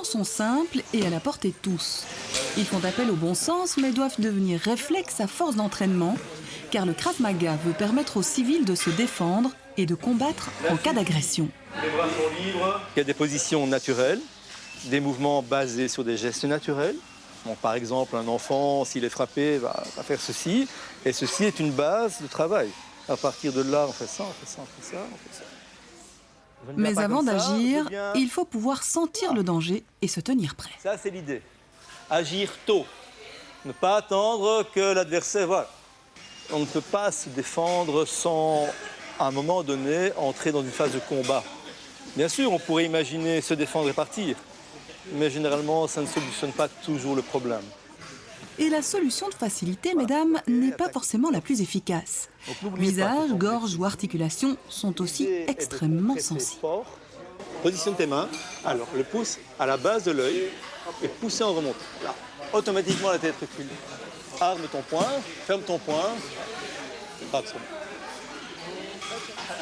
mouvements sont simples et à la portée de tous. Ils font appel au bon sens mais doivent devenir réflexes à force d'entraînement, car le Krav Maga veut permettre aux civils de se défendre et de combattre en cas d'agression. Les bras sont libres. Il y a des positions naturelles, des mouvements basés sur des gestes naturels. Donc, par exemple, un enfant, s'il est frappé, va faire ceci. Et ceci est une base de travail. À partir de là, on fait ça, on fait ça, on fait ça, on fait ça. Mais avant d'agir, il faut pouvoir sentir le danger et se tenir prêt. Ça, c'est l'idée. Agir tôt. Ne pas attendre que l'adversaire... Voilà. On ne peut pas se défendre sans, à un moment donné, entrer dans une phase de combat. Bien sûr, on pourrait imaginer se défendre et partir. Mais généralement, ça ne solutionne pas toujours le problème. Et la solution de facilité, mesdames, n'est pas forcément la plus efficace. Visage, gorge ou articulation sont aussi extrêmement sensibles. Positionne tes mains. Alors, le pouce à la base de l'œil et pousser en remontant. Là, automatiquement, la tête recule. Arme ton poing, ferme ton poing. Frappe sur.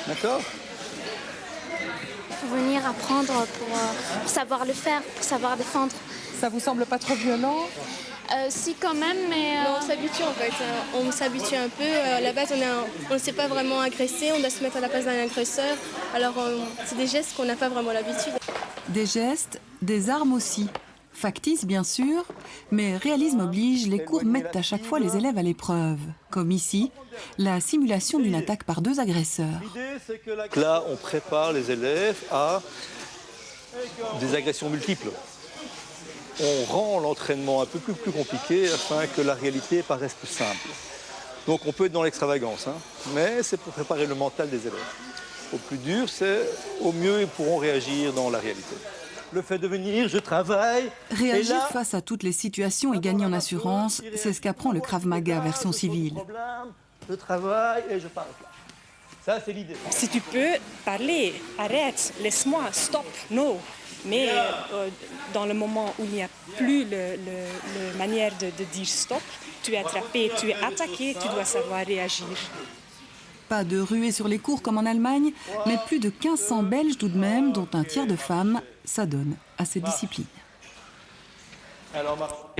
D'accord ? Il faut venir apprendre pour savoir le faire, pour savoir défendre. Ça vous semble pas trop violent ? Si quand même, mais... On s'habitue en fait, on s'habitue un peu. À la base, on ne sait pas vraiment agresser, on doit se mettre à la place d'un agresseur. Alors c'est des gestes qu'on n'a pas vraiment l'habitude. Des gestes, des armes aussi. Factices bien sûr, mais réalisme oblige, les cours mettent à chaque fois les élèves à l'épreuve. Comme ici, la simulation d'une attaque par deux agresseurs. Là, on prépare les élèves à des agressions multiples. On rend l'entraînement un peu plus compliqué afin que la réalité paraisse plus simple. Donc on peut être dans l'extravagance, mais c'est pour préparer le mental des élèves. Au plus dur, c'est au mieux ils pourront réagir dans la réalité. Le fait de venir, je travaille. Réagir face à toutes les situations et gagner en assurance, c'est ce qu'apprend le Krav Maga version civile. Je travaille et je parle. Ça, c'est l'idée. Si tu peux parler, arrête, laisse-moi, stop, non. Mais dans le moment où il n'y a plus la manière de dire stop, tu es attrapé, tu es attaqué, tu dois savoir réagir. Pas de ruée sur les cours comme en Allemagne, mais plus de 1500 Belges tout de même, dont un tiers de femmes, s'adonnent à cette discipline. Alors,